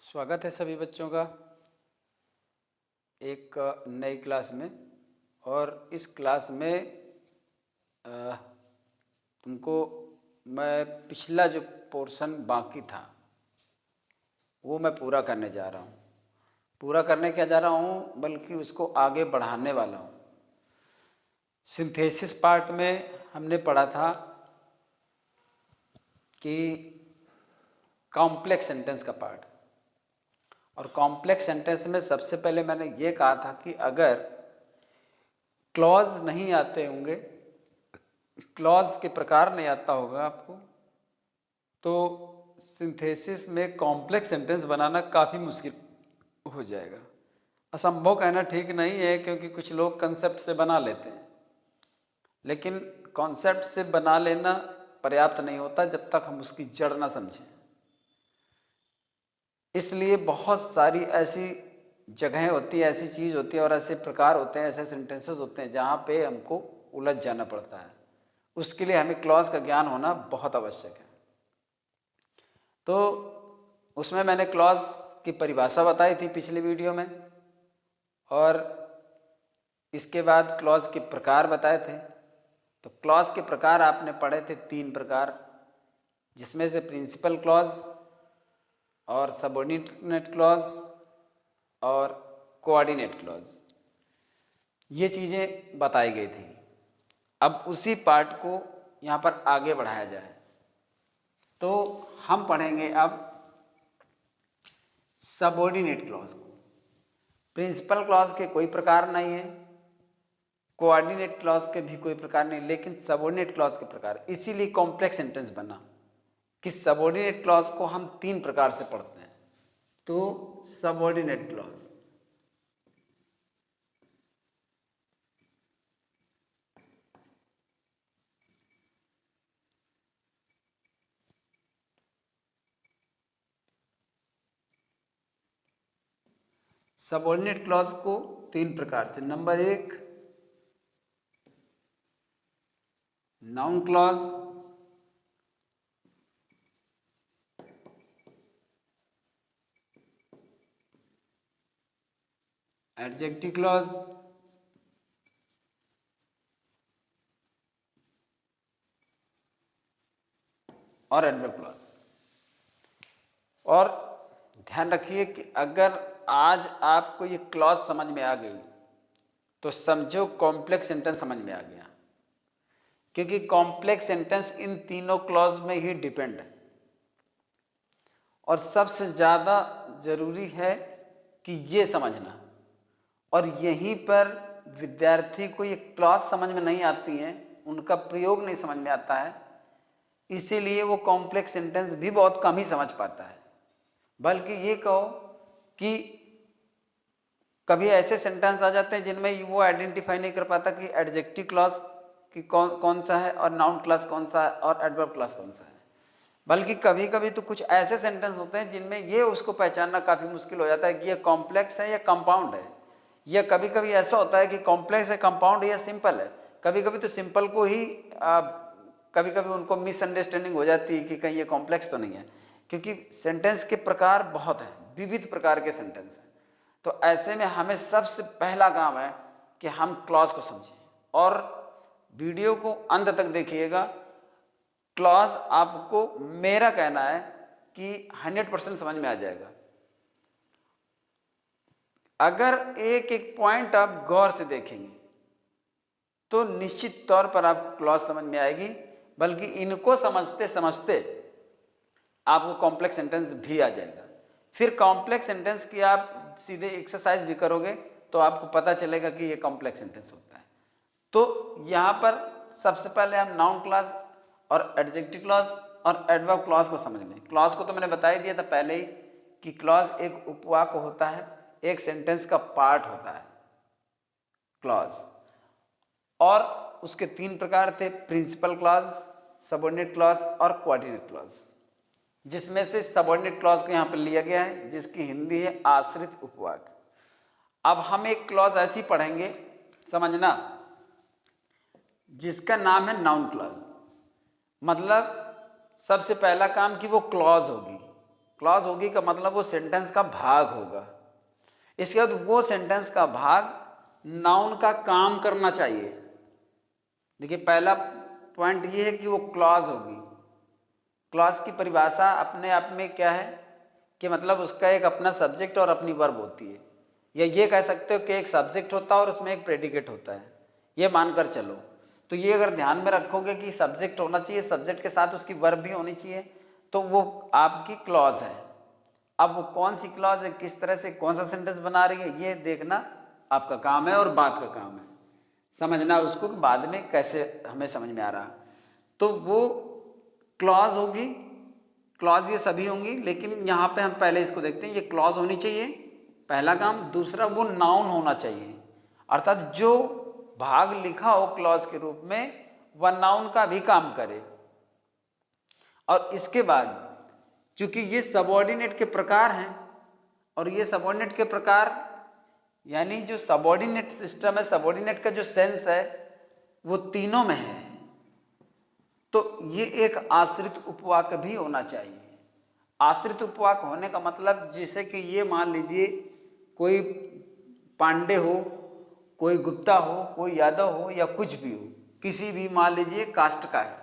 स्वागत है सभी बच्चों का एक नई क्लास में। और इस क्लास में तुमको मैं पिछला जो पोर्शन बाकी था वो मैं पूरा करने जा रहा हूँ। पूरा करने क्या जा रहा हूँ बल्कि उसको आगे बढ़ाने वाला हूँ। सिंथेसिस पार्ट में हमने पढ़ा था कि कॉम्प्लेक्स सेंटेंस का पार्ट, और कॉम्प्लेक्स सेंटेंस में सबसे पहले मैंने ये कहा था कि अगर क्लॉज नहीं आते होंगे, क्लॉज के प्रकार नहीं आता होगा आपको, तो सिंथेसिस में कॉम्प्लेक्स सेंटेंस बनाना काफ़ी मुश्किल हो जाएगा। असंभव कहना ठीक नहीं है, क्योंकि कुछ लोग कंसेप्ट से बना लेते हैं, लेकिन कॉन्सेप्ट से बना लेना पर्याप्त नहीं होता जब तक हम उसकी जड़ ना समझें। इसलिए बहुत सारी ऐसी जगहें होती है, ऐसी चीज़ होती है और ऐसे प्रकार होते हैं, ऐसे सेंटेंसेस होते हैं जहाँ पे हमको उलझ जाना पड़ता है। उसके लिए हमें क्लॉज का ज्ञान होना बहुत आवश्यक है। तो उसमें मैंने क्लॉज की परिभाषा बताई थी पिछले वीडियो में, और इसके बाद क्लॉज के प्रकार बताए थे। तो क्लॉज के प्रकार आपने पढ़े थे 3 प्रकार, जिसमें से प्रिंसिपल क्लॉज और सबऑर्डिनेट क्लॉज और कोऑर्डिनेट क्लॉज, ये चीज़ें बताई गई थी। अब उसी पार्ट को यहाँ पर आगे बढ़ाया जाए तो हम पढ़ेंगे अब सबऑर्डिनेट क्लॉज को। प्रिंसिपल क्लॉज के कोई प्रकार नहीं है, कोऑर्डिनेट क्लॉज के भी कोई प्रकार नहीं, लेकिन सबऑर्डिनेट क्लॉज के प्रकार। इसीलिए कॉम्प्लेक्स सेंटेंस बना कि सबऑर्डिनेट क्लॉज को हम 3 प्रकार से पढ़ते हैं। तो सबऑर्डिनेट क्लॉज, सबऑर्डिनेट क्लॉज को 3 प्रकार से। Number 1 noun clause, adjective clause और एडवर्ब क्लॉज। और ध्यान रखिए कि अगर आज आपको ये क्लॉज समझ में आ गई तो समझो कॉम्प्लेक्स सेंटेंस समझ में आ गया, क्योंकि कॉम्प्लेक्स सेंटेंस इन तीनों क्लॉज में ही डिपेंड है। और सबसे ज़्यादा ज़रूरी है कि ये समझना, और यहीं पर विद्यार्थी को ये क्लॉज समझ में नहीं आती हैं, उनका प्रयोग नहीं समझ में आता है, इसीलिए वो कॉम्प्लेक्स सेंटेंस भी बहुत कम ही समझ पाता है। बल्कि ये कहो कि कभी ऐसे सेंटेंस आ जाते हैं जिनमें वो आइडेंटिफाई नहीं कर पाता कि एडजेक्टिव क्लॉज कि कौन सा है और नाउन क्लॉज कौन सा है और एडवर्ब क्लॉज कौन सा है। बल्कि कभी कभी तो कुछ ऐसे सेंटेंस होते हैं जिनमें ये उसको पहचानना काफ़ी मुश्किल हो जाता है कि ये कॉम्प्लेक्स है या कंपाउंड है। या कभी कभी ऐसा होता है कि कॉम्प्लेक्स है, कंपाउंड या सिंपल है। कभी कभी तो सिंपल को ही कभी कभी उनको मिसअंडरस्टैंडिंग हो जाती है कि कहीं ये कॉम्प्लेक्स तो नहीं है, क्योंकि सेंटेंस के प्रकार बहुत हैं, विविध प्रकार के सेंटेंस हैं। तो ऐसे में हमें सबसे पहला काम है कि हम क्लॉज को समझें, और वीडियो को अंत तक देखिएगा। क्लॉज आपको, मेरा कहना है कि 100% समझ में आ जाएगा। अगर एक एक पॉइंट आप गौर से देखेंगे तो निश्चित तौर पर आपको क्लॉज समझ में आएगी, बल्कि इनको समझते समझते आपको कॉम्प्लेक्स सेंटेंस भी आ जाएगा। फिर कॉम्प्लेक्स सेंटेंस की आप सीधे एक्सरसाइज भी करोगे तो आपको पता चलेगा कि ये कॉम्प्लेक्स सेंटेंस होता है। तो यहाँ पर सबसे पहले हम नाउन क्लॉज और एडजेक्टिव क्लॉज और एडवर्ब क्लॉज को समझ लें। क्लॉज को तो मैंने बता ही दिया था पहले ही कि क्लॉज एक उपवाक्य होता है, एक सेंटेंस का पार्ट होता है क्लॉज। और उसके 3 प्रकार थे, प्रिंसिपल क्लॉज, सबऑर्डिनेट क्लॉज और कोऑर्डिनेट क्लॉज, जिसमें से सबऑर्डिनेट क्लॉज को यहाँ पर लिया गया है, जिसकी हिंदी है आश्रित उपवाक्य। अब हम एक क्लॉज ऐसी पढ़ेंगे, समझना, जिसका नाम है नाउन क्लॉज। मतलब सबसे पहला काम कि वो क्लॉज होगी, क्लॉज होगी का मतलब वो सेंटेंस का भाग होगा। इसके बाद वो सेंटेंस का भाग नाउन का काम करना चाहिए। देखिए पहला पॉइंट ये है कि वो क्लॉज होगी। क्लॉज की परिभाषा अपने आप में क्या है कि मतलब उसका एक अपना सब्जेक्ट और अपनी वर्ब होती है, या ये कह सकते हो कि एक सब्जेक्ट होता है और उसमें एक प्रेडिकेट होता है, ये मानकर चलो। तो ये अगर ध्यान में रखोगे कि सब्जेक्ट होना चाहिए, सब्जेक्ट के साथ उसकी वर्ब भी होनी चाहिए, तो वो आपकी क्लॉज है। अब वो कौन सी क्लॉज है, किस तरह से कौन सा सेंटेंस बना रही है, ये देखना आपका काम है और बात का काम है, समझना उसको कि बाद में कैसे हमें समझ में आ रहा। तो वो क्लॉज होगी, क्लॉज ये सभी होंगी, लेकिन यहाँ पे हम पहले इसको देखते हैं। ये क्लॉज होनी चाहिए, पहला काम। दूसरा, वो नाउन होना चाहिए, अर्थात जो भाग लिखा हो क्लॉज के रूप में वह नाउन का भी काम करे। और इसके बाद चूंकि ये सबऑर्डिनेट के प्रकार हैं, और ये सबऑर्डिनेट के प्रकार यानी जो सबऑर्डिनेट सिस्टम है, सबऑर्डिनेट का जो सेंस है वो तीनों में है, तो ये एक आश्रित उपवाक भी होना चाहिए। आश्रित उपवाक होने का मतलब जैसे कि ये मान लीजिए कोई पांडे हो, कोई गुप्ता हो, कोई यादव हो, या कुछ भी हो, किसी भी मान लीजिए कास्ट का है,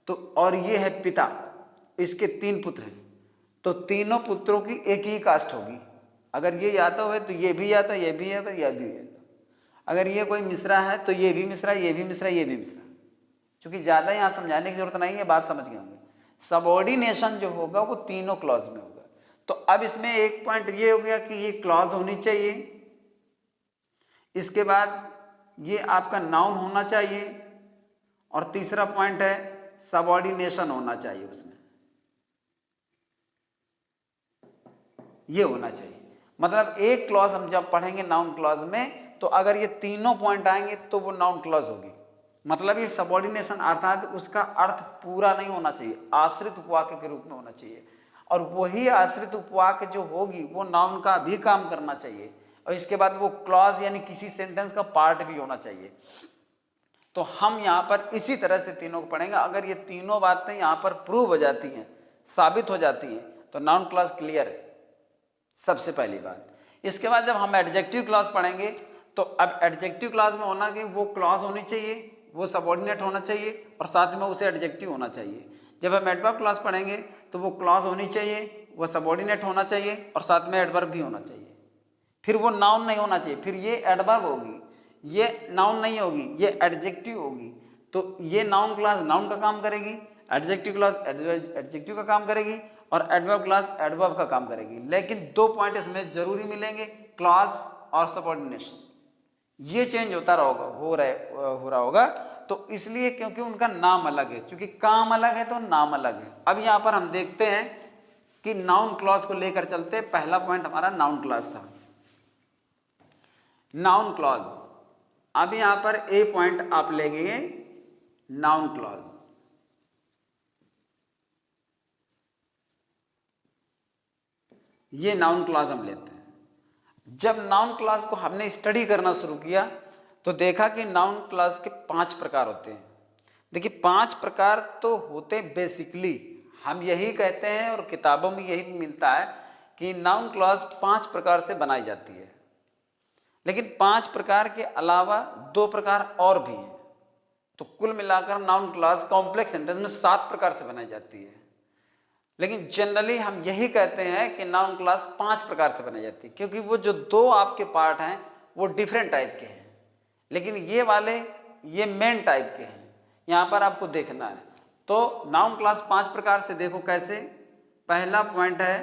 तो और ये है पिता, इसके 3 पुत्र हैं, तो तीनों पुत्रों की एक ही कास्ट होगी। अगर ये यादव है तो ये भी यादव, ये भी है, ये भी है। अगर ये कोई मिश्रा है तो ये भी मिश्रा, ये भी मिश्रा, ये भी मिश्रा। क्योंकि ज़्यादा यहाँ समझाने की जरूरत नहीं है, बात समझ गए होंगे। सबऑर्डिनेशन जो होगा वो तीनों क्लॉज में होगा। तो अब इसमें एक पॉइंट ये हो गया कि ये क्लॉज होनी चाहिए, इसके बाद ये आपका नाउन होना चाहिए, और तीसरा पॉइंट है सबऑर्डिनेशन होना चाहिए उसमें, ये होना चाहिए। मतलब एक क्लॉज हम जब पढ़ेंगे नाउन क्लॉज में, तो अगर ये तीनों पॉइंट आएंगे तो वो नाउन क्लॉज होगी। मतलब ये सबऑर्डिनेशन अर्थात उसका अर्थ पूरा नहीं होना चाहिए, आश्रित उपवाक्य के रूप में होना चाहिए, और वही आश्रित उपवाक्य जो होगी वो नाउन का भी काम करना चाहिए, और इसके बाद वो क्लॉज यानी किसी सेंटेंस का पार्ट भी होना चाहिए। तो हम यहाँ पर इसी तरह से तीनों को पढ़ेंगे। अगर ये तीनों बातें यहाँ पर प्रूव हो जाती हैं, साबित हो जाती हैं, तो नाउन क्लॉज क्लियर है, सबसे पहली बात। इसके बाद जब हम एडजेक्टिव क्लॉज पढ़ेंगे, तो अब एडजेक्टिव क्लॉज में होना कि वो क्लॉज होनी चाहिए, वो सबऑर्डिनेट होना चाहिए, और साथ में उसे एडजेक्टिव होना चाहिए। जब हम एडवर्ब क्लॉज पढ़ेंगे तो वो क्लॉज होनी चाहिए, वो सबऑर्डिनेट होना चाहिए, और साथ में एडवर्ब भी होना चाहिए। फिर वो नाउन नहीं होना चाहिए, फिर ये एडवर्ब होगी, ये नाउन नहीं होगी, ये एडजेक्टिव होगी। तो ये नाउन क्लॉज नाउन का काम करेगी, एडजेक्टिव क्लॉज एडजेक्टिव का काम करेगी, और एडवर्ब क्लॉज एडवर्ब का काम करेगी। लेकिन 2 पॉइंट इसमें जरूरी मिलेंगे, क्लॉज और सबऑर्डिनेशन। ये चेंज होता रहेगा, हो रहा होगा, तो इसलिए क्योंकि उनका नाम अलग है, क्योंकि काम अलग है तो नाम अलग है। अब यहाँ पर हम देखते हैं कि नाउन क्लॉज को लेकर चलते। पहला पॉइंट हमारा नाउन क्लॉज था। नाउन क्लॉज, अब यहाँ पर ए पॉइंट आप लेंगे नाउन क्लॉज। ये नाउन क्लॉज हम लेते हैं। जब नाउन क्लॉज को हमने स्टडी करना शुरू किया तो देखा कि नाउन क्लॉज के 5 प्रकार होते हैं। देखिए 5 प्रकार तो होते बेसिकली, हम यही कहते हैं और किताबों में यही मिलता है कि नाउन क्लॉज 5 प्रकार से बनाई जाती है। लेकिन 5 प्रकार के अलावा 2 प्रकार और भी हैं, तो कुल मिलाकर नाउन क्लॉज कॉम्प्लेक्स सेंटेंस में 7 प्रकार से बनाई जाती है। लेकिन जनरली हम यही कहते हैं कि नाउन क्लॉज 5 प्रकार से बनाई जाती है, क्योंकि वो जो 2 आपके पार्ट हैं वो डिफरेंट टाइप के हैं, लेकिन ये वाले ये मेन टाइप के हैं। यहाँ पर आपको देखना है। तो नाउन क्लॉज 5 प्रकार से देखो कैसे। पहला पॉइंट है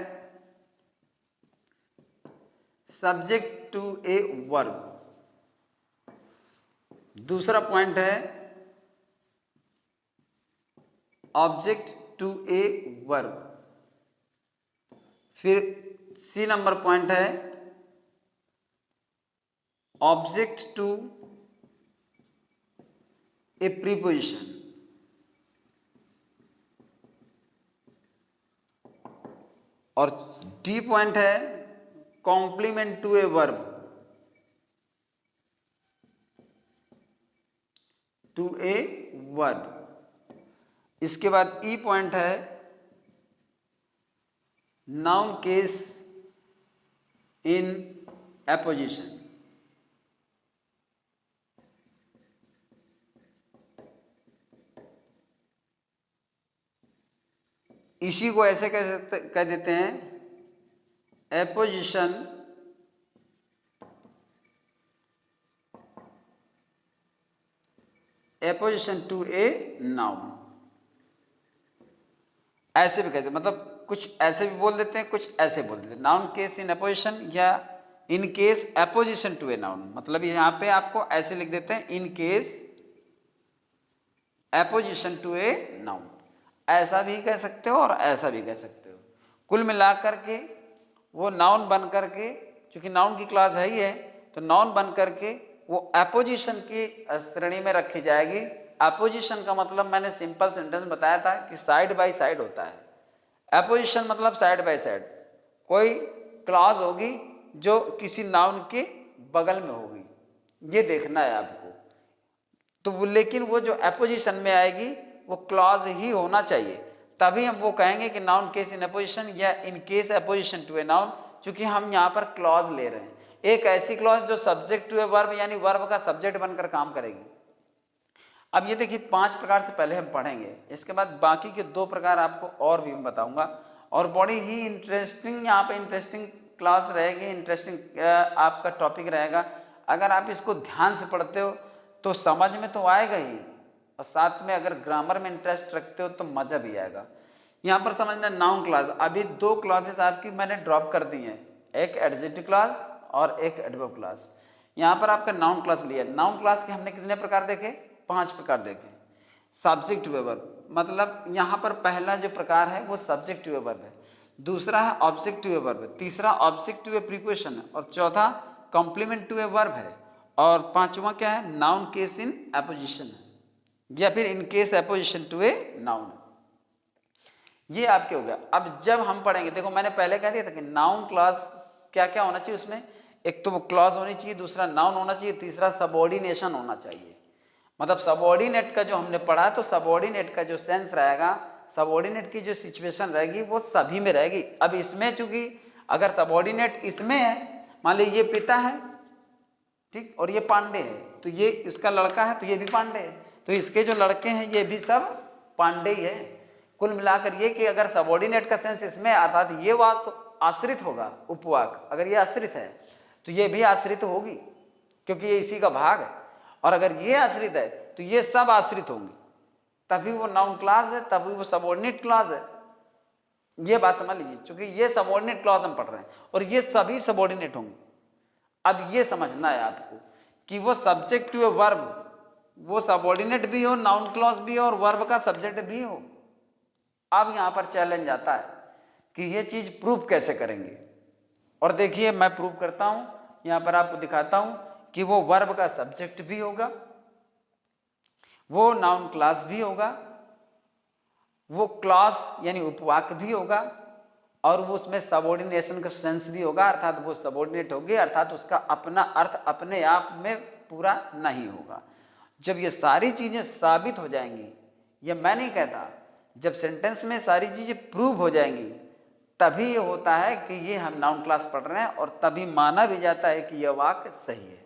सब्जेक्ट टू ए वर्ब। दूसरा पॉइंट है ऑब्जेक्ट टू ए वर्ब। फिर सी नंबर पॉइंट है ऑब्जेक्ट टू ए प्रीपोजिशन। और डी पॉइंट है complement to a verb, to a verb. इसके बाद ई पॉइंट है नाउन केस इन एपोजिशन। इसी को ऐसे कह देते हैं एपोजिशन टू ए नाउन। ऐसे भी कहते हैं, मतलब कुछ ऐसे भी बोल देते हैं, कुछ ऐसे बोल देते हैं। नाउन केस इन अपोजिशन या in case apposition to a noun, मतलब यहाँ पे आपको ऐसे लिख देते हैं in case apposition to a noun. ऐसा भी कह सकते हो और ऐसा भी कह सकते हो। कुल मिलाकर के वो नाउन बन करके, चूंकि नाउन की क्लास है ही है, तो नाउन बन करके वो अपोजिशन की श्रेणी में रखी जाएगी। अपोजिशन का मतलब मैंने सिंपल सेंटेंस बताया था कि साइड बाय साइड होता है। अपोजिशन मतलब साइड बाय साइड, कोई क्लॉज होगी जो किसी नाउन के बगल में होगी, ये देखना है आपको। तो लेकिन वो जो अपोजिशन में आएगी वो क्लॉज ही होना चाहिए, तभी हम वो कहेंगे कि नाउन केस इन अपोजिशन या in case apposition to a noun, क्योंकि हम यहाँ पर क्लॉज ले रहे हैं। एक ऐसी क्लॉज जो सब्जेक्ट टू ए वर्ब यानी वर्ब का सब्जेक्ट बनकर काम करेगी। अब ये देखिए 5 प्रकार से पहले हम पढ़ेंगे, इसके बाद बाकी के 2 प्रकार आपको और भी बताऊंगा। और बड़ी ही इंटरेस्टिंग यहाँ पे इंटरेस्टिंग क्लास रहेगी, इंटरेस्टिंग आपका टॉपिक रहेगा। अगर आप इसको ध्यान से पढ़ते हो तो समझ में तो आएगा ही, और साथ में अगर ग्रामर में इंटरेस्ट रखते हो तो मज़ा भी आएगा। यहाँ पर समझना नाउन क्लास, अभी 2 क्लॉजेस आपकी मैंने ड्रॉप कर दी हैं, एक एडजेक्टिव क्लास और एक एडवर्ब क्लास। यहाँ पर आपका नाउन क्लास लिया। नाउन क्लास के हमने कितने प्रकार देखे? 5 प्रकार देखे। सब्जेक्ट टू ए वर्ब, मतलब यहाँ पर पहला जो प्रकार है वो सब्जेक्ट टू ए वर्ब है, दूसरा है ऑब्जेक्ट टू ए वर्ब, तीसरा ऑब्जेक्ट टू ए प्रीपोजिशन है, और चौथा कॉम्प्लीमेंट टू ए वर्ब है, और पांचवा क्या है? नाउन केस इन अपोजिशन है, या फिर in case apposition to a noun. ये आपके हो गया। अब जब हम पढ़ेंगे, देखो मैंने पहले कह दिया था कि नाउन क्लॉज क्या क्या होना चाहिए उसमें, एक तो वो क्लॉज होनी चाहिए, दूसरा नाउन होना चाहिए, तीसरा सबऑर्डिनेशन होना चाहिए। मतलब सबऑर्डिनेट का जो हमने पढ़ा, तो सबऑर्डिनेट का जो सेंस रहेगा, सबऑर्डिनेट की जो सिचुएशन रहेगी वो सभी में रहेगी। अब इसमें चूंकि अगर सबऑर्डिनेट इसमें है, मान लीजिए ये पिता है, ठीक, और ये पांडे है, तो ये इसका लड़का है तो ये भी पांडे है, तो इसके जो लड़के हैं ये भी सब पांडे ही है। कुल मिलाकर ये कि अगर सबऑर्डिनेट का सेंस इसमें अर्थात ये वाक्य आश्रित होगा, उपवाक, अगर ये आश्रित है तो ये भी आश्रित होगी क्योंकि ये इसी का भाग है, और अगर ये आश्रित है तो ये सब आश्रित होंगे, तभी वो नाउन क्लॉज है, तभी वो सबऑर्डिनेट क्लॉज है। ये बात समझ लीजिए, क्योंकि ये सबऑर्डिनेट क्लॉज हम पढ़ रहे हैं और ये सभी सबऑर्डिनेट होंगे। अब ये समझना है आपको कि वो सब्जेक्ट टू ए वर्ब, वो सबऑर्डिनेट भी हो, नाउन क्लॉज भी हो, और वर्ब का सब्जेक्ट भी हो। अब यहां पर चैलेंज आता है कि ये चीज प्रूव कैसे करेंगे, और देखिए मैं प्रूव करता हूं, यहां पर आपको दिखाता हूं कि वो वर्ब का सब्जेक्ट भी होगा, वो नाउन क्लॉज भी होगा, वो क्लॉज यानी उपवाक भी होगा, और वो उसमें सबऑर्डिनेशन का सेंस भी होगा, अर्थात वो सबऑर्डिनेट होगी, अर्थात उसका अपना अर्थ अपने आप में पूरा नहीं होगा। जब ये सारी चीजें साबित हो जाएंगी, ये मैं नहीं कहता, जब सेंटेंस में सारी चीजें प्रूव हो जाएंगी तभी ये होता है कि ये हम नाउन क्लास पढ़ रहे हैं, और तभी माना भी जाता है कि यह वाक्य सही है।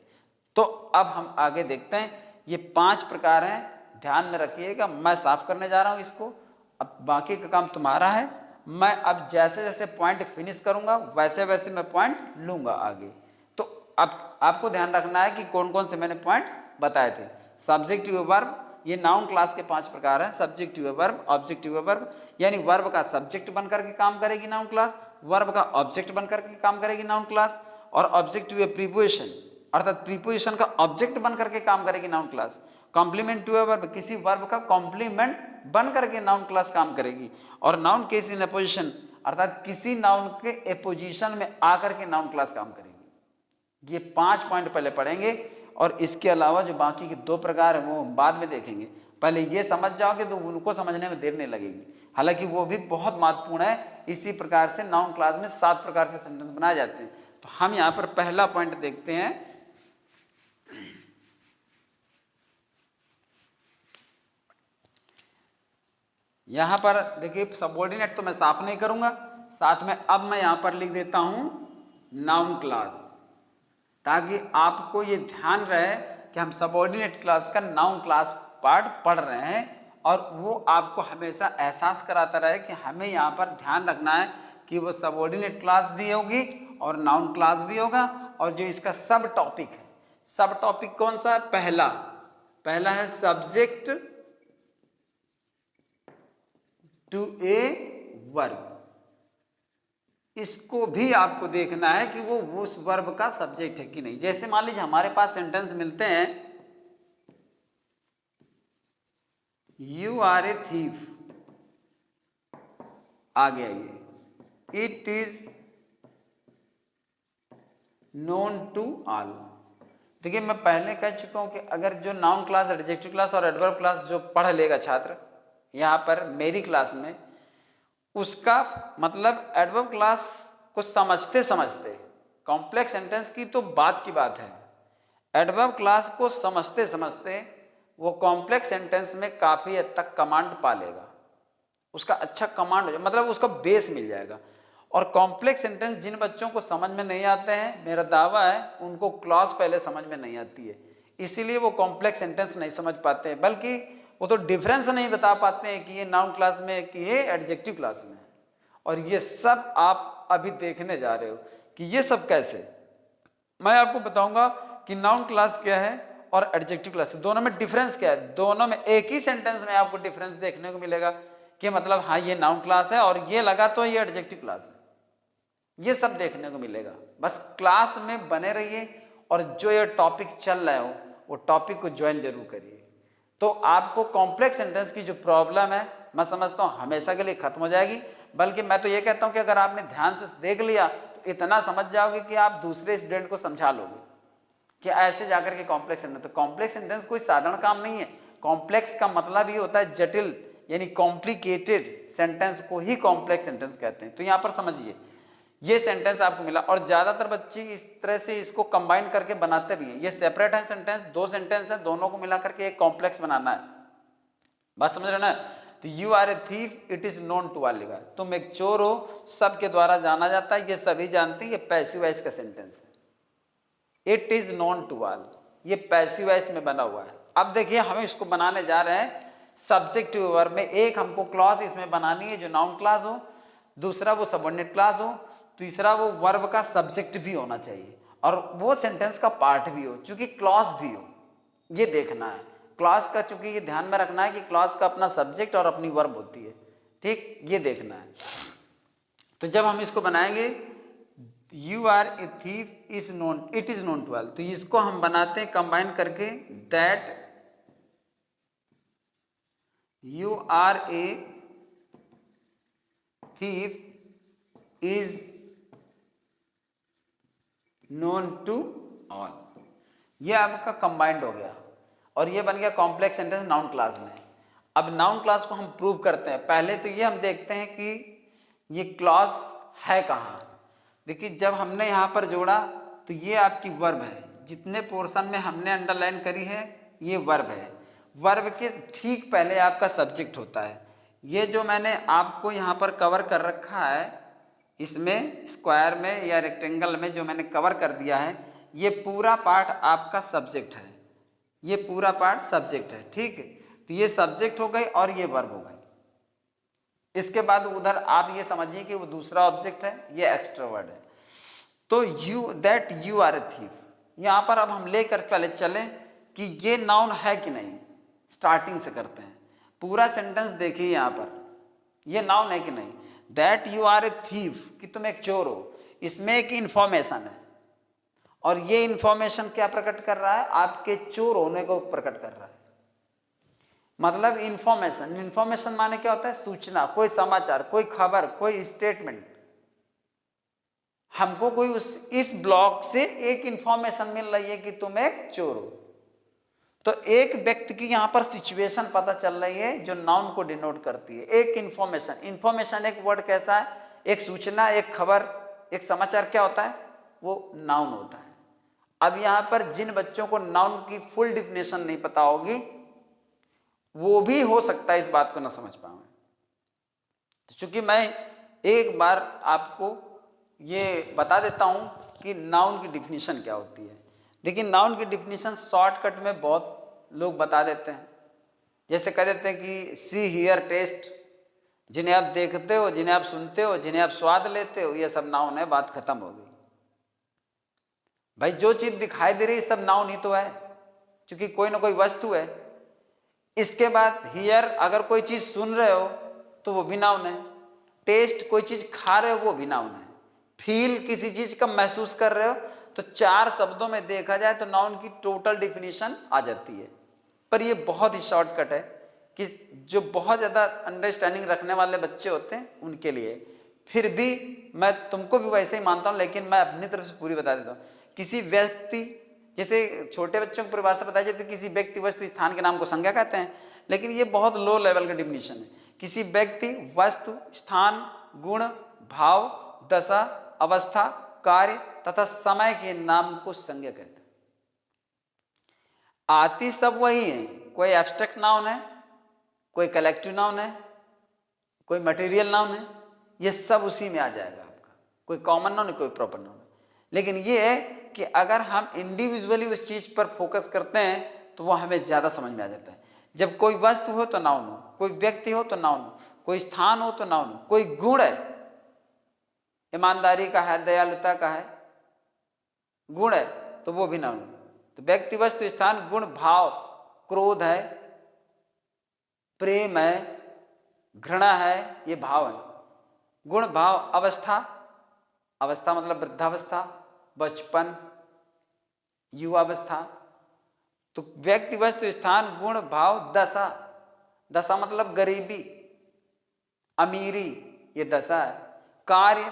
तो अब हम आगे देखते हैं, ये 5 प्रकार हैं, ध्यान में रखिएगा। मैं साफ करने जा रहा हूं इसको, अब बाकी का काम तुम्हारा है। मैं अब जैसे जैसे पॉइंट फिनिश करूंगा वैसे वैसे मैं पॉइंट लूंगा आगे। तो अब आपको ध्यान रखना है कि कौन कौन से मैंने पॉइंट्स बताए थे। सब्जेक्ट टू ए वर्ब, ये नाउन क्लास के 5 प्रकार हैं। Subject to a verb, object to a verb, यानी वर्ब का सब्जेक्ट बनकर के काम करेगी नाउन क्लास, वर्ब का ऑब्जेक्ट बनकर के काम करेगी नाउन क्लास, और ऑब्जेक्ट टू ए प्रीपोजिशन, अर्थात प्रीपोजिशन का ऑब्जेक्ट बनकर के काम करेगी noun class. Complement to a verb, किसी वर्ब का कॉम्प्लीमेंट बन करके नाउन क्लास काम करेगी। और नाउन केस इन अपोजिशन, अर्थात किसी नाउन के अपोजिशन में आकर के नाउन क्लास काम करेगी। ये 5 पॉइंट पहले पढ़ेंगे, और इसके अलावा जो बाकी के 2 प्रकार है वो बाद में देखेंगे। पहले ये समझ जाओगे तो उनको समझने में देर नहीं लगेगी, हालांकि वो भी बहुत महत्वपूर्ण है। इसी प्रकार से नाउन क्लास में 7 प्रकार से सेंटेंस बनाए जाते हैं। तो हम यहाँ पर पहला पॉइंट देखते हैं। यहाँ पर देखिए सबऑर्डिनेट तो मैं साफ नहीं करूंगा, साथ में अब मैं यहाँ पर लिख देता हूँ नाउन क्लास, ताकि आपको ये ध्यान रहे कि हम सबऑर्डिनेट क्लास का नाउन क्लास पार्ट पढ़ रहे हैं, और वो आपको हमेशा एहसास कराता रहे कि हमें यहाँ पर ध्यान रखना है कि वो सबऑर्डिनेट क्लास भी होगी और नाउन क्लास भी होगा। और जो इसका सब टॉपिक है, सब टॉपिक कौन सा है? पहला है सब्जेक्ट टू ए वर्ब। इसको भी आपको देखना है कि वो उस वर्ब का सब्जेक्ट है कि नहीं। जैसे मान लीजिए हमारे पास सेंटेंस मिलते हैं, यू आर ए थीफ, आ गया ये, it is known to all. देखिए मैं पहले कह चुका हूं कि अगर जो नाउन क्लास, एडजेक्टिव क्लास और एडवर्ब क्लास जो पढ़ लेगा छात्र यहाँ पर मेरी क्लास में, उसका मतलब एडवर्ब क्लास को समझते समझते, कॉम्प्लेक्स सेंटेंस की तो बात की बात है, एडवर्ब क्लास को समझते समझते वो कॉम्प्लेक्स सेंटेंस में काफ़ी हद तक कमांड पा लेगा, उसका अच्छा कमांड हो जाए, मतलब उसका बेस मिल जाएगा। और कॉम्प्लेक्स सेंटेंस जिन बच्चों को समझ में नहीं आते हैं, मेरा दावा है उनको क्लॉज पहले समझ में नहीं आती है, इसीलिए वो कॉम्प्लेक्स सेंटेंस नहीं समझ पाते हैं, बल्कि वो तो डिफरेंस नहीं बता पाते हैं कि ये नाउन क्लास में है कि ये एडजेक्टिव क्लास में है। और ये सब आप अभी देखने जा रहे हो कि ये सब कैसे, मैं आपको बताऊंगा कि नाउन क्लास क्या है और एडजेक्टिव क्लास, दोनों में डिफरेंस क्या है। दोनों में एक ही सेंटेंस में आपको डिफरेंस देखने को मिलेगा कि मतलब हाँ ये नाउन क्लास है और ये लगा तो ये एडजेक्टिव क्लास है, ये सब देखने को मिलेगा। बस क्लास में बने रहिए और जो ये टॉपिक चल रहे हो वो टॉपिक को ज्वाइन जरूर करिए, तो आपको कॉम्प्लेक्स सेंटेंस की जो प्रॉब्लम है मैं समझता हूँ हमेशा के लिए खत्म हो जाएगी। बल्कि मैं तो ये कहता हूँ कि अगर आपने ध्यान से देख लिया तो इतना समझ जाओगे कि आप दूसरे स्टूडेंट को समझा लोगे कि ऐसे जाकर के कॉम्प्लेक्स सेंटेंस। तो कॉम्प्लेक्स सेंटेंस कोई साधारण काम नहीं है, कॉम्प्लेक्स का मतलब ये होता है जटिल, यानी कॉम्प्लिकेटेड सेंटेंस को ही कॉम्प्लेक्स सेंटेंस कहते हैं। तो यहाँ पर समझिए ये सेंटेंस आपको मिला, और ज्यादातर बच्चे इस तरह से इसको कंबाइन करके बनाते भी हैं। ये सेपरेट है सेंटेंस, दो सेंटेंस है, दोनों को मिला करके एक कॉम्प्लेक्स बनाना है, बात समझ रहे ना। तो you are a thief it is known to all लिखा, तुम एक चोर हो सबके द्वारा जाना जाता है, ये सभी जानते हैं, ये पैसिव वॉइस का सेंटेंस है। It is known to all, ये पैसिव वॉइस में बना हुआ है। अब देखिए हम इसको बनाने जा रहे हैं सब्जेक्टिव वर्ब में। एक हमको क्लॉज इसमें बनानी है जो नाउन क्लास हो, दूसरा वो सबऑर्डिनेट क्लास हो, तीसरा वो वर्ब का सब्जेक्ट भी होना चाहिए और वो सेंटेंस का पार्ट भी हो, चूंकि क्लॉज भी हो, ये देखना है। क्लॉज का चूंकि ये ध्यान में रखना है कि क्लॉज का अपना सब्जेक्ट और अपनी वर्ब होती है, ठीक, ये देखना है। तो जब हम इसको बनाएंगे you are a thief is known, it is known to all, तो इसको हम बनाते हैं कंबाइन करके, that you are a thief is known to all, ये आपका कंबाइंड हो गया और ये बन गया कॉम्प्लेक्स सेंटेंस नाउन क्लास में। अब नाउन क्लास को हम प्रूव करते हैं। पहले तो ये हम देखते हैं कि ये क्लॉज है कहाँ। देखिए जब हमने यहाँ पर जोड़ा तो ये आपकी वर्ब है, जितने पोर्शन में हमने अंडरलाइन करी है ये वर्ब है। वर्ब के ठीक पहले आपका सब्जेक्ट होता है। ये जो मैंने आपको यहाँ पर कवर कर रखा है, इसमें स्क्वायर में या रेक्टेंगल में जो मैंने कवर कर दिया है, ये पूरा पार्ट आपका सब्जेक्ट है, ये पूरा पार्ट सब्जेक्ट है, ठीक है। तो ये सब्जेक्ट हो गई और ये वर्ब हो गई। इसके बाद उधर आप ये समझिए कि वो दूसरा ऑब्जेक्ट है, ये एक्स्ट्रा वर्ड है। तो you, that you are a thief, यहाँ पर अब हम लेकर पहले चलें कि ये नाउन है कि नहीं। स्टार्टिंग से करते हैं, पूरा सेंटेंस देखिए यहाँ पर, ये नाउन है कि नहीं। That you are a thief, कि तुम एक चोर हो, इसमें एक इंफॉर्मेशन है और ये इंफॉर्मेशन क्या प्रकट कर रहा है, आपके चोर होने को प्रकट कर रहा है। मतलब इंफॉर्मेशन, इंफॉर्मेशन माने क्या होता है, सूचना, कोई समाचार, कोई खबर, कोई स्टेटमेंट। हमको कोई इस ब्लॉक से एक इंफॉर्मेशन मिल रही है कि तुम एक चोर हो, तो एक व्यक्ति की यहां पर सिचुएशन पता चल रही है जो नाउन को डिनोट करती है। एक इंफॉर्मेशन, इंफॉर्मेशन एक वर्ड कैसा है, एक सूचना, एक खबर, एक समाचार क्या होता है, वो नाउन होता है। अब यहां पर जिन बच्चों को नाउन की फुल डिफिनेशन नहीं पता होगी वो भी हो सकता है इस बात को ना समझ पाए। तो चूंकि मैं एक बार आपको ये बता देता हूँ कि नाउन की डिफिनीशन क्या होती है। देखिए नाउन की डिफिनीशन शॉर्टकट में बहुत लोग बता देते हैं, जैसे कह देते हैं कि सी हियर टेस्ट, जिन्हें आप देखते हो, जिन्हें आप सुनते हो, जिन्हें आप स्वाद लेते हो, ये सब नाउन है, बात खत्म हो गई। भाई जो चीज दिखाई दे रही है सब नाउन ही तो है, क्योंकि कोई ना कोई वस्तु है। इसके बाद हियर, अगर कोई चीज सुन रहे हो तो वो भी नाउन है। टेस्ट, कोई चीज खा रहे हो वो भी नाउन है। फील, किसी चीज का महसूस कर रहे हो। तो चार शब्दों में देखा जाए तो नाउन की टोटल डिफिनीशन आ जाती है। पर ये बहुत ही शॉर्टकट है कि जो बहुत ज़्यादा अंडरस्टैंडिंग रखने वाले बच्चे होते हैं उनके लिए। फिर भी मैं तुमको भी वैसे ही मानता हूँ, लेकिन मैं अपनी तरफ से पूरी बता देता हूँ। किसी व्यक्ति, जैसे छोटे बच्चों की परिभाषा बताई जाती है, किसी व्यक्ति वस्तु स्थान के नाम को संज्ञा कहते हैं, लेकिन ये बहुत लो लेवल का डिफिनीशन है। किसी व्यक्ति वस्तु स्थान गुण भाव दशा अवस्था कार्य तथा समय के नाम को संज्ञा कहते हैं। आती सब वही है, कोई एब्स्ट्रैक्ट नाउन है, कोई कलेक्टिव नाउन है, कोई मटेरियल नाउन है, ये सब उसी में आ जाएगा आपका। कोई कॉमन नाउन है, कोई प्रॉपर नाउन है। लेकिन ये है कि अगर हम इंडिविजुअली उस चीज पर फोकस करते हैं तो वो हमें ज्यादा समझ में आ जाता है। जब कोई वस्तु हो तो नाउन हो, कोई व्यक्ति हो तो नाउन हो, कोई स्थान हो तो नाउन हो, कोई गुण है, ईमानदारी का है, दयालुता का है, गुण है तो वो भी नाउन है। तो व्यक्ति वस्तु स्थान गुण भाव, क्रोध है, प्रेम है, घृणा है, ये भाव है। गुण भाव अवस्था, अवस्था मतलब वृद्धावस्था, बचपन, युवावस्था। तो व्यक्ति वस्तु स्थान गुण भाव दशा, दशा मतलब गरीबी अमीरी, ये दशा है। कार्य,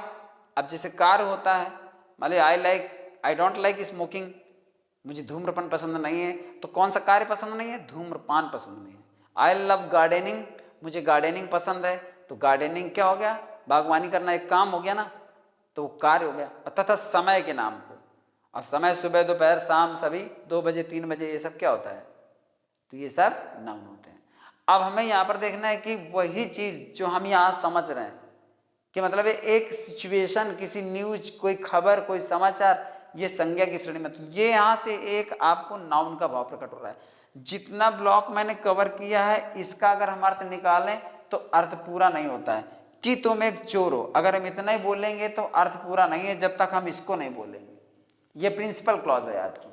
अब जैसे कार्य होता है, मान ली आई डोंट लाइक स्मोकिंग, मुझे धूम्रपान पसंद नहीं है, तो कौन सा कार्य पसंद नहीं है? धूम्रपान पसंद नहीं है। आई लव गार्डनिंग, मुझे गार्डनिंग पसंद है, तो गार्डनिंग क्या हो गया? बागवानी करना एक काम हो गया ना, तो वो कार्य हो गया। तथा समय के नाम को, अब समय सुबह दोपहर शाम सभी 2 बजे 3 बजे, ये सब क्या होता है? तो ये सब नाउन होते हैं। अब हमें यहाँ पर देखना है कि वही चीज जो हम यहाँ समझ रहे हैं कि मतलब एक सिचुएशन, किसी न्यूज, कोई खबर, कोई समाचार, ये संज्ञा की श्रेणी में, तो ये यहाँ से एक आपको नाउन का भाव प्रकट हो रहा है। जितना ब्लॉक मैंने कवर किया है, इसका अगर हम अर्थ निकालें तो अर्थ पूरा नहीं होता है। कि तुम एक चोर हो, अगर हम इतना ही बोलेंगे तो अर्थ पूरा नहीं है जब तक हम इसको नहीं बोलेंगे। ये प्रिंसिपल क्लॉज है आपकी,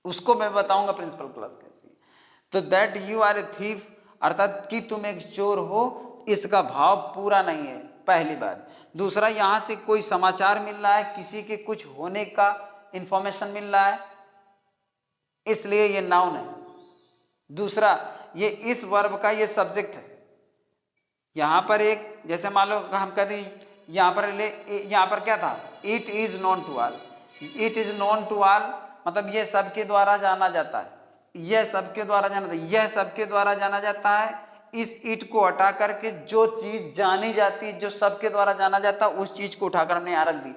उसको मैं बताऊंगा प्रिंसिपल क्लॉज कैसी। तो that you are a thief, अर्थात कि तुम एक चोर हो, इसका भाव पूरा नहीं है, पहली बात। दूसरा, यहां से कोई समाचार मिल रहा है, किसी के कुछ होने का इंफॉर्मेशन मिल रहा है, इसलिए ये नाउन है। दूसरा, ये इस वर्ब का ये सब्जेक्ट है। यहां पर एक, जैसे मान लो हम कहते हैं यहां पर क्या था? It is known to all. It is known to all मतलब ये सबके द्वारा जाना जाता है, यह सबके द्वारा जाना जाता है, यह सबके द्वारा जाना जाता है। इस इट को हटा करके जो चीज जानी जाती, जो सबके द्वारा जाना जाता, उस चीज को उठाकर हमने यहां रख दी।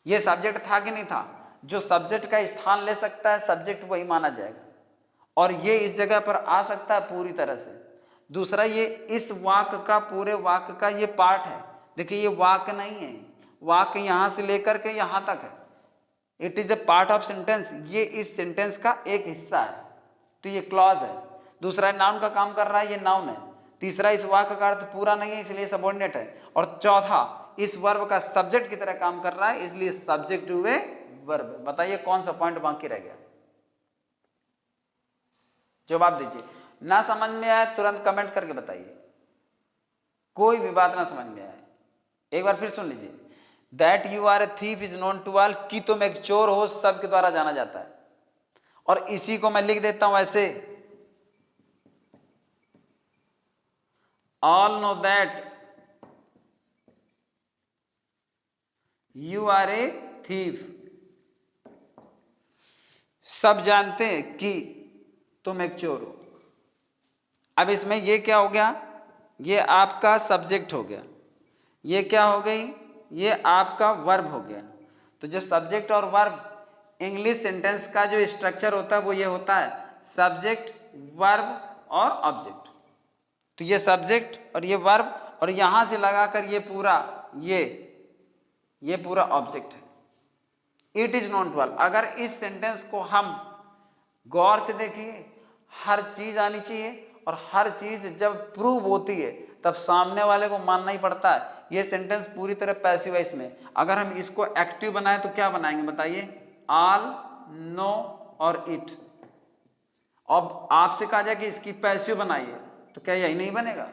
यह सब्जेक्ट था कि नहीं था? जो सब्जेक्ट का स्थान ले सकता है, सब्जेक्ट वही माना जाएगा, और ये इस जगह पर आ सकता है पूरी तरह से। दूसरा, ये इस वाक्य का, पूरे वाक्य का ये पार्ट है। देखिए ये वाक्य नहीं है, वाक्य यहां से लेकर के यहां तक है। It is a part of sentence, ये इस सेंटेंस का एक हिस्सा है, तो ये क्लॉज है। दूसरा, नाउन का काम कर रहा है, ये नाउन है। तीसरा, इस वाक्य का अर्थ पूरा नहीं है, इसलिए सबऑर्डिनेट है। और चौथा, इस वर्ब का सब्जेक्ट की तरह काम कर रहा है, इसलिए सब्जेक्ट हुए वर्ब। बताइए कौन सा पॉइंट बाकी रह गया? जवाब दीजिए। ना समझ में आए तुरंत कमेंट करके बताइए, कोई भी बात ना समझ में आए। एक बार फिर सुन लीजिए। That you are a thief is known to all, कि तुम एक चोर हो, सबके द्वारा जाना जाता है। और इसी को मैं लिख देता हूं ऐसे, all know that you are a thief. सब जानते हैं कि तुम एक चोर हो। अब इसमें ये क्या हो गया? ये आपका सब्जेक्ट हो गया। ये क्या हो गई? ये आपका वर्ब हो गया। तो जब सब्जेक्ट और वर्ब, इंग्लिश सेंटेंस का जो स्ट्रक्चर होता है वो ये होता है, सब्जेक्ट, वर्ब और ऑब्जेक्ट। तो ये सब्जेक्ट और ये वर्ब और यहां से लगाकर ये पूरा ये पूरा ऑब्जेक्ट है। It is known to all. अगर इस सेंटेंस को हम गौर से देखिए, हर चीज आनी चाहिए और हर चीज जब प्रूव होती है तब सामने वाले को मानना ही पड़ता है। ये सेंटेंस पूरी तरह पैसिव है। इसमें अगर हम इसको एक्टिव बनाए तो क्या बनाएंगे बताइए? ऑल, नो और इट। अब आपसे कहा जाए कि इसकी पैसिव बनाइए तो क्या यही नहीं बनेगा?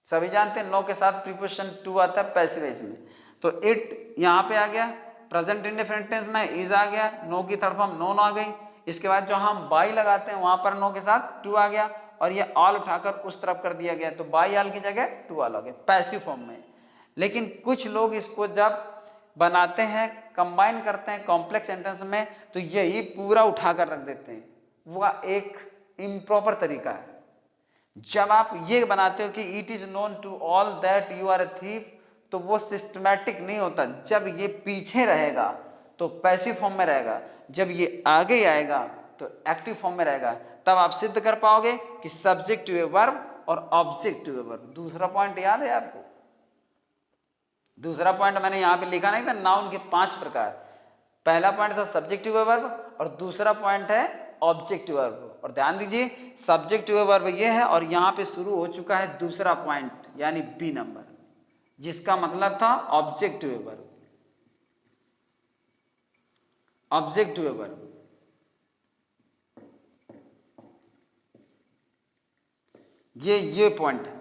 सभी जानते हैं नो के साथ प्रीपोजिशन टू आता है पैसिव है इसमें। तो इट यहां पे आ गया, प्रेजेंट इंडेफिनिट टेंस में इज आ गया, नो की थर्ड फॉर्म नोन आ गई। इसके बाद जो हम बाई लगाते हैं वहां पर नो के साथ टू आ गया और ये ऑल उठाकर उस तरफ कर दिया गया, तो बाई ऑल की जगह टू ऑल हो गया पैसिव फॉर्म में। लेकिन कुछ लोग इसको जब बनाते हैं, कंबाइन करते हैं कॉम्प्लेक्स सेंटेंस में, तो यही पूरा उठाकर रख देते हैं। वह एक इम्प्रॉपर तरीका है। जब आप ये बनाते हो कि it is known to all that you are a thief, तो वो सिस्टमैटिक नहीं होता। जब ये पीछे रहेगा तो पैसिव फॉर्म में रहेगा, जब ये आगे आएगा तो एक्टिव फॉर्म में रहेगा। तब आप सिद्ध कर पाओगे कि सब्जेक्ट टू ए वर्ब और ऑब्जेक्ट टू ए वर्ब। दूसरा पॉइंट याद है आपको? दूसरा पॉइंट मैंने यहां पे लिखा नहीं था, नाउन के 5 प्रकार। पहला पॉइंट था सब्जेक्ट टू ए वर्ब और दूसरा पॉइंट है ऑब्जेक्ट टू ए वर्ब। और ध्यान दीजिए सब्जेक्ट टू ए वर्ब ये है और यहां पे शुरू हो चुका है दूसरा पॉइंट यानी बी नंबर, जिसका मतलब था object to a verb. Object to a verb ये पॉइंट है